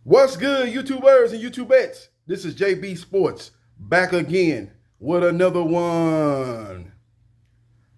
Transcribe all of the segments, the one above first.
What's good, YouTubers and YouTubettes? This is JB Sports back again with another one.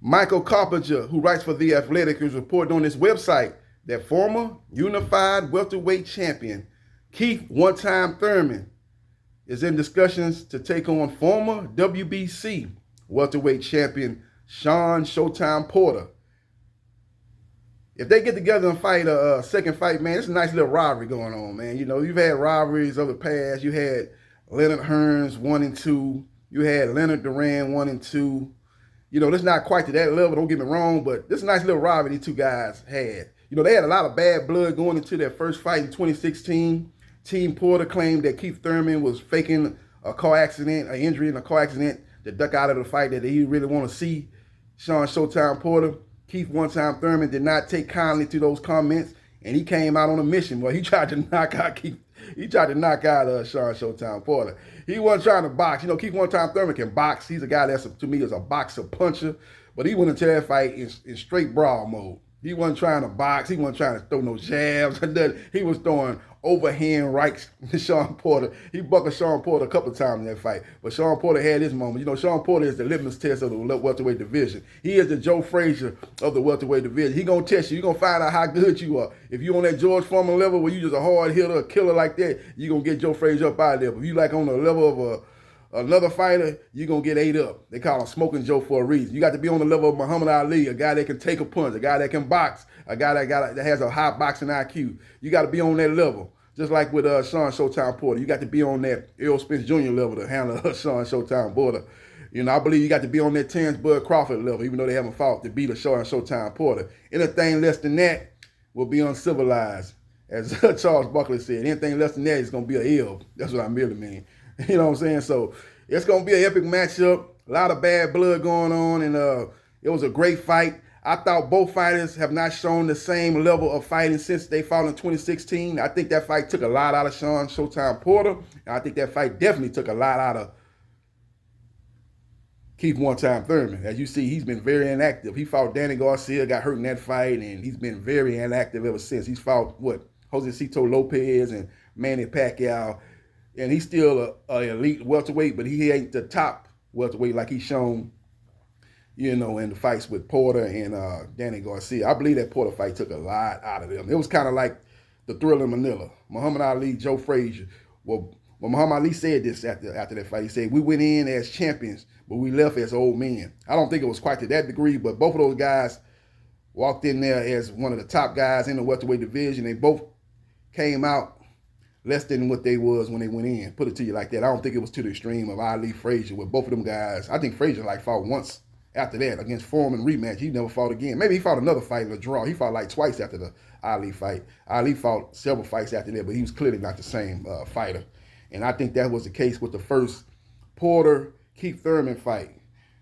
Michael Carpenter, who writes for The Athletic, is reporting on his website that former unified welterweight champion Keith one-time Thurman is in discussions to take on former WBC welterweight champion Shawn Showtime Porter. If they get together and fight a second fight, man, it's a nice little rivalry going on, man. You know, you've had rivalries of the past. You had Leonard Hearns 1 and 2. You had Leonard Duran 1 and 2. You know, it's not quite to that level, don't get me wrong, but this is a nice little rivalry these two guys had. You know, they had a lot of bad blood going into their first fight in 2016. Team Porter claimed that Keith Thurman was faking a car accident, an injury in a car accident to duck out of the fight, that he really want to see Shawn Showtime Porter. Keith one-time Thurman did not take kindly to those comments, and he came out on a mission. Well, he tried to knock out Keith. He tried to knock out Shawn Showtime Porter. He wasn't trying to box. You know, Keith one-time Thurman can box. He's a guy that's, to me, is a boxer puncher. But he went into that fight in straight brawl mode. He wasn't trying to box. He wasn't trying to throw no jabs. He was throwing overhand rights to Shawn Porter. He buckled Shawn Porter a couple of times in that fight. But Shawn Porter had his moment. You know, Shawn Porter is the litmus test of the welterweight division. He is the Joe Frazier of the welterweight division. He going to test you. You're going to find out how good you are. If you're on that George Foreman level where you just a hard hitter, a killer like that, you're going to get Joe Frazier up out of there. But if you like on the level of another fighter, you're going to get ate up. They call him Smoking Joe for a reason. You got to be on the level of Muhammad Ali, a guy that can take a punch, a guy that can box, a guy that has a high boxing IQ. You got to be on that level. Just like with Shawn Showtime Porter. You got to be on that Errol Spence Jr. level to handle Shawn Showtime Porter. You know, I believe you got to be on that Terrence Bud Crawford level, even though they haven't fought to beat a Shawn Showtime Porter. Anything less than that will be uncivilized. As Charles Buckley said, anything less than that is going to be an ill. That's what I merely mean. You know what I'm saying? So it's going to be an epic matchup. A lot of bad blood going on, and it was a great fight. I thought both fighters have not shown the same level of fighting since they fought in 2016. I think that fight took a lot out of Shawn Showtime Porter. And I think that fight definitely took a lot out of Keith one-time Thurman. As you see, he's been very inactive. He fought Danny Garcia, got hurt in that fight, and he's been very inactive ever since. He's fought, Josecito Lopez and Manny Pacquiao. And he's still an elite welterweight, but he ain't the top welterweight like he's shown, you know, in the fights with Porter and Danny Garcia. I believe that Porter fight took a lot out of them. It was kind of like the Thriller in Manila. Muhammad Ali, Joe Frazier. Well, Muhammad Ali said this after that fight. He said, we went in as champions, but we left as old men. I don't think it was quite to that degree, but both of those guys walked in there as one of the top guys in the welterweight division. They both came out less than what they was when they went in. Put it to you like that. I don't think it was to the extreme of Ali, Frazier, with both of them guys. I think Frazier fought once. After that, against Foreman rematch, he never fought again. Maybe he fought another fight in a draw. He fought twice after the Ali fight. Ali fought several fights after that, but he was clearly not the same fighter. And I think that was the case with the first Porter-Keith Thurman fight.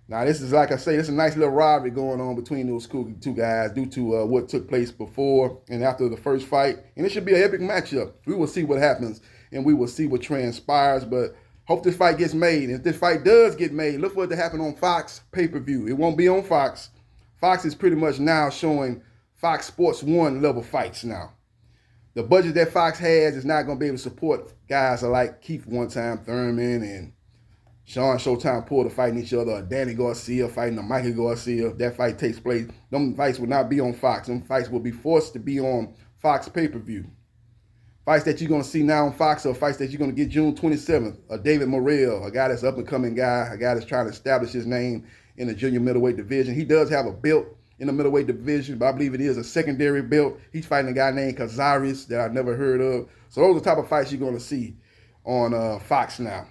Now, this is, like I say, this is a nice little rivalry going on between those two guys due to what took place before and after the first fight. And it should be an epic matchup. We will see what happens, and we will see what transpires, but hope this fight gets made. And if this fight does get made, look for it to happen on Fox pay-per-view. It won't be on Fox. Fox is pretty much now showing Fox Sports 1 level fights now. The budget that Fox has is not going to be able to support guys like Keith one-time Thurman and Shawn Showtime Porter fighting each other, or Danny Garcia fighting a Michael Garcia. If that fight takes place, them fights will not be on Fox. Them fights will be forced to be on Fox pay-per-view. Fights that you're going to see now on Fox are fights that you're going to get June 27th. David Morrell, a guy that's an up-and-coming guy, a guy that's trying to establish his name in the junior middleweight division. He does have a belt in the middleweight division, but I believe it is a secondary belt. He's fighting a guy named Cazares that I've never heard of. So those are the type of fights you're going to see on Fox now.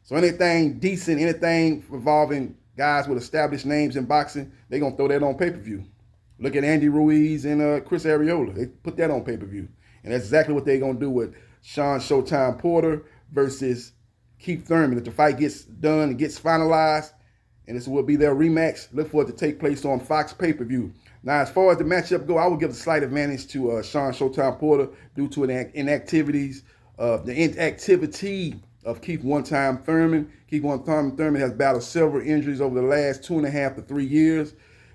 So anything decent, anything involving guys with established names in boxing, they're going to throw that on pay-per-view. Look at Andy Ruiz and Chris Arreola. They put that on pay-per-view. And that's exactly what they're going to do with Shawn Showtime Porter versus Keith Thurman. If the fight gets done and gets finalized, and this will be their rematch, look for it to take place on Fox pay-per-view. Now, as far as the matchup go, I would give a slight advantage to Shawn Showtime Porter due to the inactivity of Keith one-time Thurman. Keith one-time Thurman has battled several injuries over the last 2.5 to 3 years.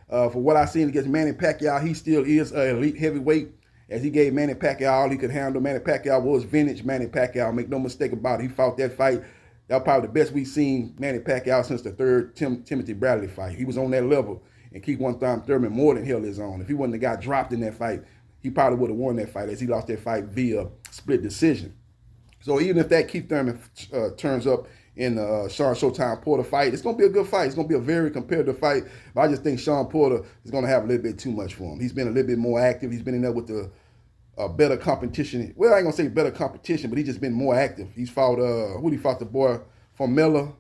For what I've seen against Manny Pacquiao, he still is an elite heavyweight. as he gave Manny Pacquiao all he could handle. Manny Pacquiao was vintage Manny Pacquiao. Make no mistake about it. He fought that fight. That was probably the best we've seen Manny Pacquiao since the third Timothy Bradley fight. He was on that level, and Keith Thurman more than held his own. If he wouldn't have got dropped in that fight, he probably would have won that fight, as he lost that fight via split decision. So even if that Keith Thurman turns up in the Shawn Showtime Porter fight, it's going to be a good fight. It's going to be a very competitive fight. But I just think Shawn Porter is going to have a little bit too much for him. He's been a little bit more active. He's been in there with the better competition. Well, I ain't going to say better competition, but he's just been more active. He's fought, he fought the boy from Miller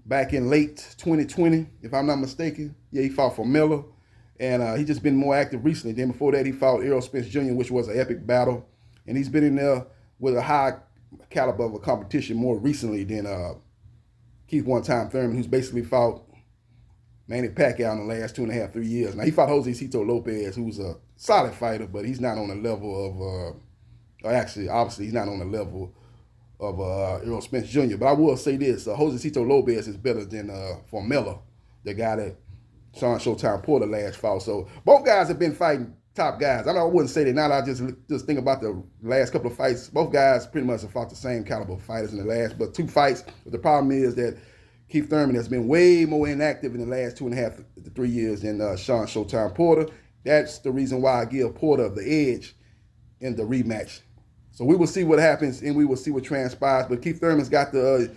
back in late 2020, if I'm not mistaken. Yeah, he fought for Miller. And he's just been more active recently. Then before that, he fought Errol Spence Jr., which was an epic battle. And he's been in there with a high caliber of a competition more recently than Keith Thurman, who's basically fought Manny Pacquiao in the last 2.5, 3 years. Now, he fought Josecito Lopez, who's a solid fighter, but he's not on the level of, obviously, he's not on the level of Errol Spence Jr. But I will say this, Josecito Lopez is better than Formella, the guy that Shawn Showtime Porter last fought. So both guys have been fighting top guys. I wouldn't say that now. I just think about the last couple of fights. Both guys pretty much have fought the same caliber of fighters in the last but 2 fights. But the problem is that Keith Thurman has been way more inactive in the last 2.5 to 3 years than Shawn Showtime Porter. That's the reason why I give Porter the edge in the rematch. So we will see what happens, and we will see what transpires. But Keith Thurman's got to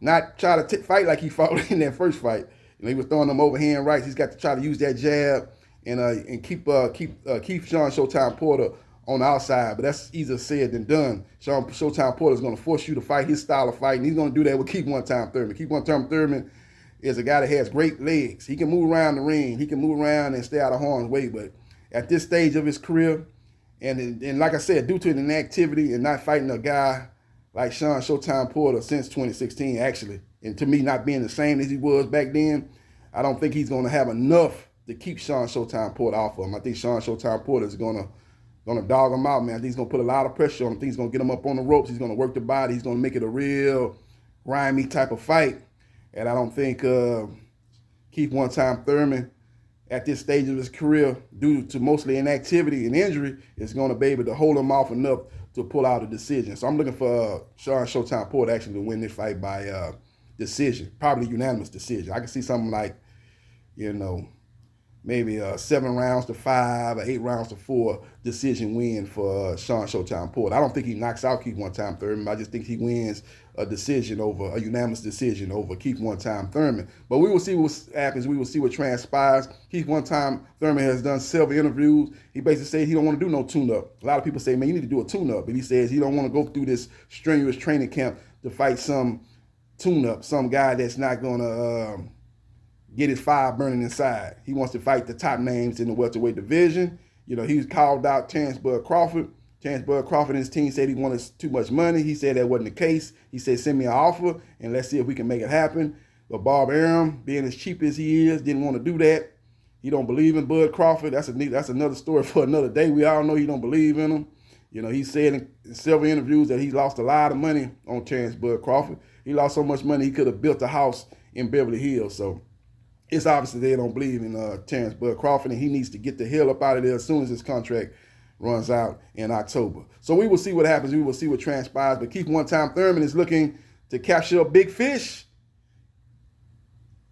not try to fight like he fought in that first fight. He was throwing them overhand rights. He's got to try to use that jab and keep Shawn Showtime Porter on the outside. But that's easier said than done. Shawn Showtime Porter is going to force you to fight his style of fight, and he's going to do that with Keith Thurman. Keith Thurman is a guy that has great legs. He can move around the ring. He can move around and stay out of harm's way. But at this stage of his career, and like I said, due to the inactivity and not fighting a guy like Shawn Showtime Porter since 2016, actually, and to me not being the same as he was back then, I don't think he's going to have enough to keep Shawn Showtime Porter off of him. I think Shawn Showtime Porter is going to dog him out, man. I think he's going to put a lot of pressure on him. I think he's going to get him up on the ropes. He's going to work the body. He's going to make it a real grimy type of fight. And I don't think Keith Thurman, at this stage of his career, due to mostly inactivity and injury, is going to be able to hold him off enough to pull out a decision. So I'm looking for Shawn Showtime Porter actually to win this fight by decision, probably unanimous decision. I can see something like, maybe 7 rounds to 5 or 8 rounds to 4 decision win for Shawn Showtime Porter. I don't think he knocks out Keith Thurman. I just think he wins a unanimous decision over Keith Thurman. But we will see what happens. We will see what transpires. Keith Thurman has done several interviews. He basically said he don't want to do no tune-up. A lot of people say, man, you need to do a tune-up. But he says he don't want to go through this strenuous training camp to fight some tune-up, some guy that's not going to get his fire burning inside. He wants to fight the top names in the welterweight division. He called out Terrence Bud Crawford. Terrence Bud Crawford and his team said he wanted too much money. He said that wasn't the case. He said, send me an offer, and let's see if we can make it happen. But Bob Arum, being as cheap as he is, didn't want to do that. He don't believe in Bud Crawford. That's another story for another day. We all know he don't believe in him. He said in several interviews that he lost a lot of money on Terrence Bud Crawford. He lost so much money he could have built a house in Beverly Hills. So it's obviously they don't believe in Terrence Bud Crawford, and he needs to get the hell up out of there as soon as his contract runs out in October. So we will see what happens. We will see what transpires. But Keith Thurman is looking to capture a big fish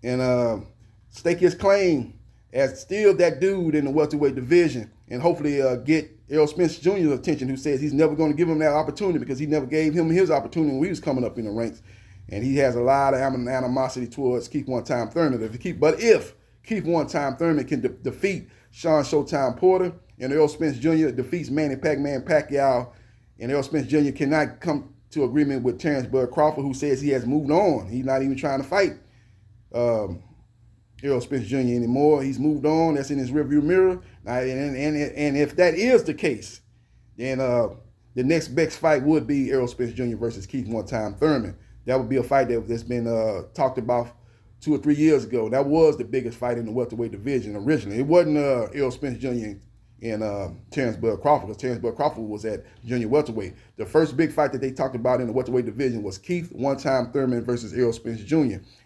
and stake his claim as still that dude in the welterweight division, and hopefully get Errol Spence Jr.'s attention, who says he's never going to give him that opportunity because he never gave him his opportunity when he was coming up in the ranks. And he has a lot of animosity towards Keith Thurman. If Keith Thurman can defeat Shawn Showtime Porter, and Errol Spence Jr. defeats Manny Pacquiao, and Errol Spence Jr. cannot come to agreement with Terrence Bud Crawford, who says he has moved on. He's not even trying to fight Errol Spence Jr. anymore. He's moved on. That's in his rearview mirror. And if that is the case, then the next best fight would be Errol Spence Jr. versus Keith Thurman. That would be a fight that's been talked about 2 or 3 years ago. That was the biggest fight in the welterweight division originally. It wasn't Errol Spence Jr. and Terrence Bud Crawford, because Terrence Bud Crawford was at junior welterweight. The first big fight that they talked about in the welterweight division was Keith Thurman versus Errol Spence Jr.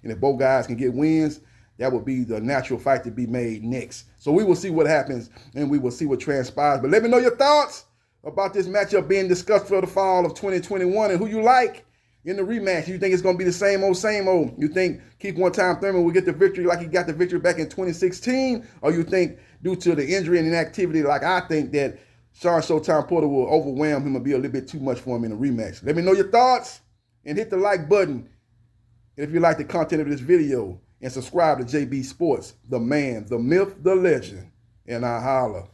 And if both guys can get wins, that would be the natural fight to be made next. So we will see what happens, and we will see what transpires. But let me know your thoughts. about this matchup being discussed for the fall of 2021 and who you like in the rematch. You think it's going to be the same old, same old? You think Keep One Time Thurman will get the victory like he got the victory back in 2016? Or you think due to the injury and inactivity, like I think, that Shawn Showtime Porter will overwhelm him and be a little bit too much for him in the rematch? Let me know your thoughts and hit the like button if you like the content of this video, and subscribe to JB Sports, the man, the myth, the legend, and I holla.